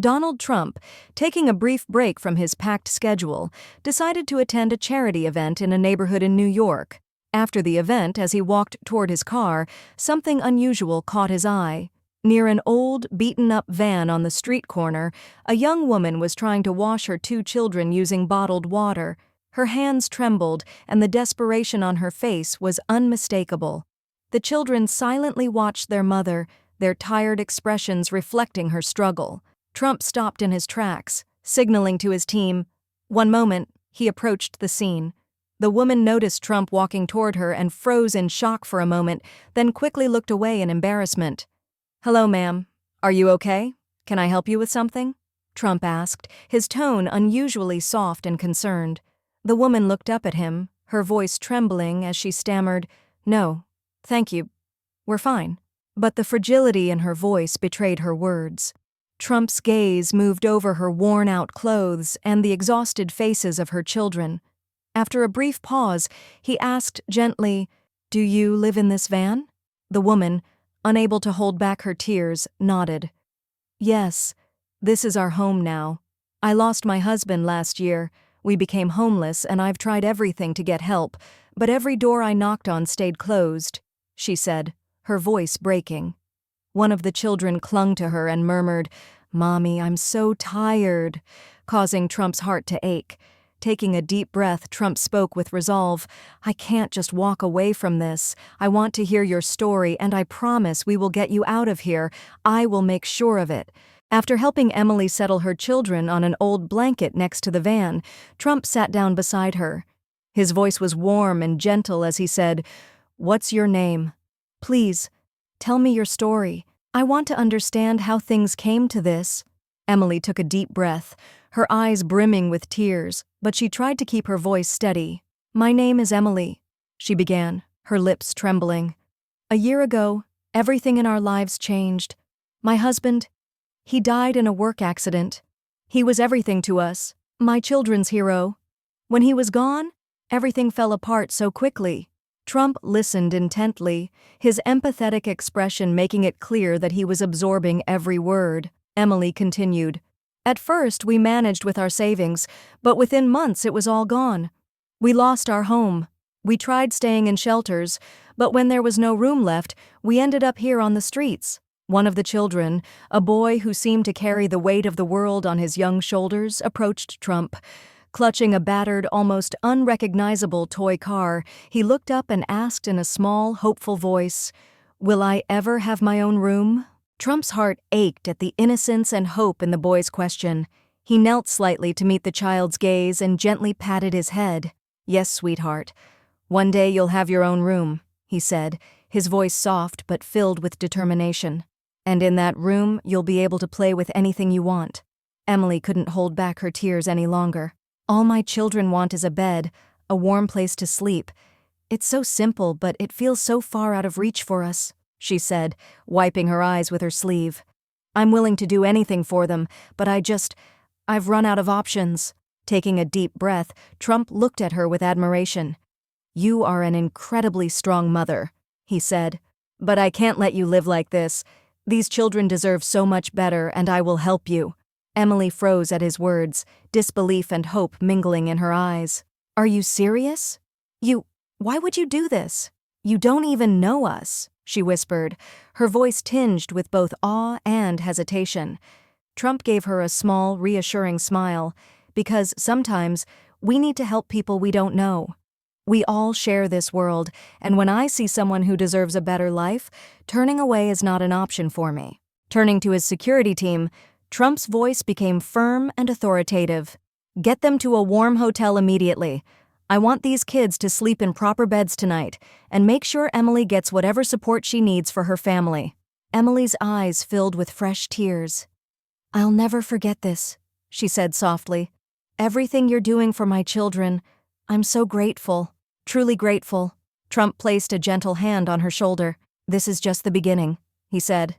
Donald Trump, taking a brief break from his packed schedule, decided to attend a charity event in a neighborhood in New York. After the event, as he walked toward his car, something unusual caught his eye. Near an old, beaten-up van on the street corner, a young woman was trying to wash her 2 children using bottled water. Her hands trembled, and the desperation on her face was unmistakable. The children silently watched their mother, their tired expressions reflecting her struggle. Trump stopped in his tracks, signaling to his team. One moment, he approached the scene. The woman noticed Trump walking toward her and froze in shock for a moment, then quickly looked away in embarrassment. "Hello, ma'am. Are you okay? Can I help you with something?" Trump asked, his tone unusually soft and concerned. The woman looked up at him, her voice trembling as she stammered, "No, thank you. We're fine." But the fragility in her voice betrayed her words. Trump's gaze moved over her worn-out clothes and the exhausted faces of her children. After a brief pause, he asked gently, "Do you live in this van?" The woman, unable to hold back her tears, nodded. "Yes, this is our home now. I lost my husband last year. We became homeless and I've tried everything to get help, but every door I knocked on stayed closed," she said, her voice breaking. One of the children clung to her and murmured, "Mommy, I'm so tired," causing Trump's heart to ache. Taking a deep breath, Trump spoke with resolve. "I can't just walk away from this. I want to hear your story, and I promise we will get you out of here. I will make sure of it." After helping Emily settle her children on an old blanket next to the van, Trump sat down beside her. His voice was warm and gentle as he said, "What's your name? Please, tell me your story. I want to understand how things came to this." Emily took a deep breath, her eyes brimming with tears, but she tried to keep her voice steady. "My name is Emily," she began, her lips trembling. "A year ago, everything in our lives changed. My husband, he died in a work accident. He was everything to us, my children's hero. When he was gone, everything fell apart so quickly." Trump listened intently, his empathetic expression making it clear that he was absorbing every word. Emily continued, "At first, we managed with our savings, but within months it was all gone. We lost our home. We tried staying in shelters, but when there was no room left, we ended up here on the streets." One of the children, a boy who seemed to carry the weight of the world on his young shoulders, approached Trump. Clutching a battered, almost unrecognizable toy car, he looked up and asked in a small, hopeful voice, "Will I ever have my own room?" Trump's heart ached at the innocence and hope in the boy's question. He knelt slightly to meet the child's gaze and gently patted his head. "Yes, sweetheart. One day you'll have your own room," he said, his voice soft but filled with determination. "And in that room, you'll be able to play with anything you want." Emily couldn't hold back her tears any longer. "All my children want is a bed, a warm place to sleep. It's so simple, but it feels so far out of reach for us," she said, wiping her eyes with her sleeve. "I'm willing to do anything for them, but I've run out of options." Taking a deep breath, Trump looked at her with admiration. "You are an incredibly strong mother," he said. "But I can't let you live like this. These children deserve so much better, and I will help you." Emily froze at his words, disbelief and hope mingling in her eyes. "Are you serious? Why would you do this? You don't even know us," she whispered, her voice tinged with both awe and hesitation. Trump gave her a small, reassuring smile, because sometimes we need to help people we don't know. We all share this world, and when I see someone who deserves a better life, turning away is not an option for me. Turning to his security team, Trump's voice became firm and authoritative. "Get them to a warm hotel immediately. I want these kids to sleep in proper beds tonight, and make sure Emily gets whatever support she needs for her family." Emily's eyes filled with fresh tears. "I'll never forget this," she said softly. "Everything you're doing for my children, I'm so grateful, truly grateful." Trump placed a gentle hand on her shoulder. "This is just the beginning," he said.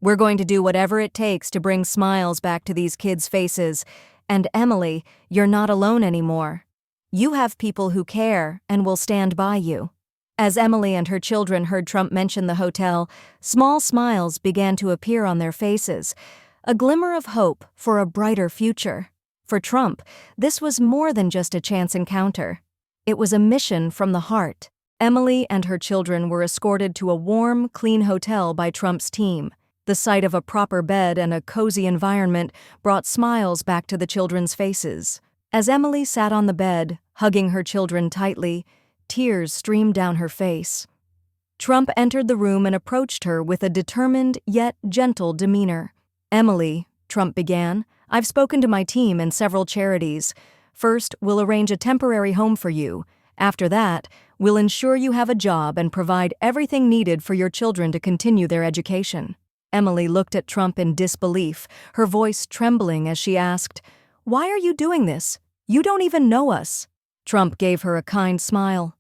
"We're going to do whatever it takes to bring smiles back to these kids' faces. And Emily, you're not alone anymore. You have people who care and will stand by you." As Emily and her children heard Trump mention the hotel, small smiles began to appear on their faces. a glimmer of hope for a brighter future. For Trump, this was more than just a chance encounter. It was a mission from the heart. Emily and her children were escorted to a warm, clean hotel by Trump's team. The sight of a proper bed and a cozy environment brought smiles back to the children's faces. As Emily sat on the bed, hugging her children tightly, tears streamed down her face. Trump entered the room and approached her with a determined yet gentle demeanor. "Emily," Trump began, "I've spoken to my team and several charities. First, we'll arrange a temporary home for you. After that, we'll ensure you have a job and provide everything needed for your children to continue their education." Emily looked at Trump in disbelief, her voice trembling as she asked, "Why are you doing this? You don't even know us." Trump gave her a kind smile.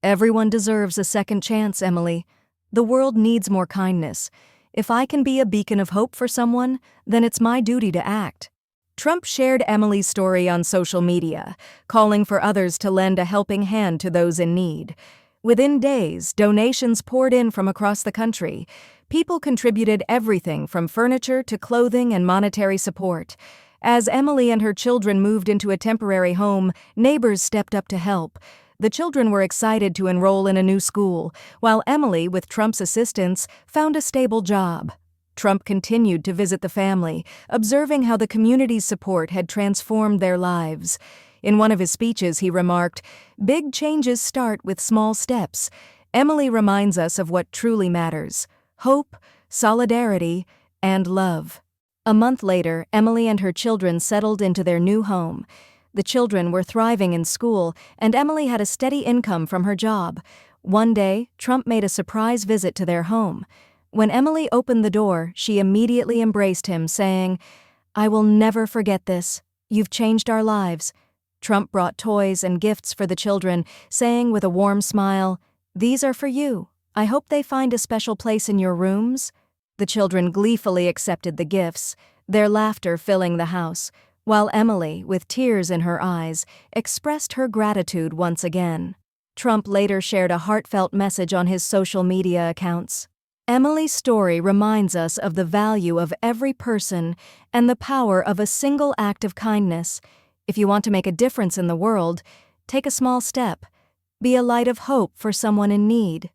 "Everyone deserves a second chance, Emily. The world needs more kindness. If I can be a beacon of hope for someone, then it's my duty to act." Trump shared Emily's story on social media, calling for others to lend a helping hand to those in need. Within days, donations poured in from across the country. People contributed everything from furniture to clothing and monetary support. As Emily and her children moved into a temporary home, neighbors stepped up to help. The children were excited to enroll in a new school, while Emily, with Trump's assistance, found a stable job. Trump continued to visit the family, observing how the community's support had transformed their lives. In one of his speeches, he remarked, "Big changes start with small steps." Emily reminds us of what truly matters: hope, solidarity, and love. A month later, Emily and her children settled into their new home. The children were thriving in school, and Emily had a steady income from her job. One day, Trump made a surprise visit to their home. When Emily opened the door, she immediately embraced him, saying, "I will never forget this. You've changed our lives." Trump brought toys and gifts for the children, saying with a warm smile, "These are for you. I hope they find a special place in your rooms." The children gleefully accepted the gifts, their laughter filling the house, while Emily, with tears in her eyes, expressed her gratitude once again. Trump later shared a heartfelt message on his social media accounts. Emily's story reminds us of the value of every person and the power of a single act of kindness. If you want to make a difference in the world, take a small step. Be a light of hope for someone in need.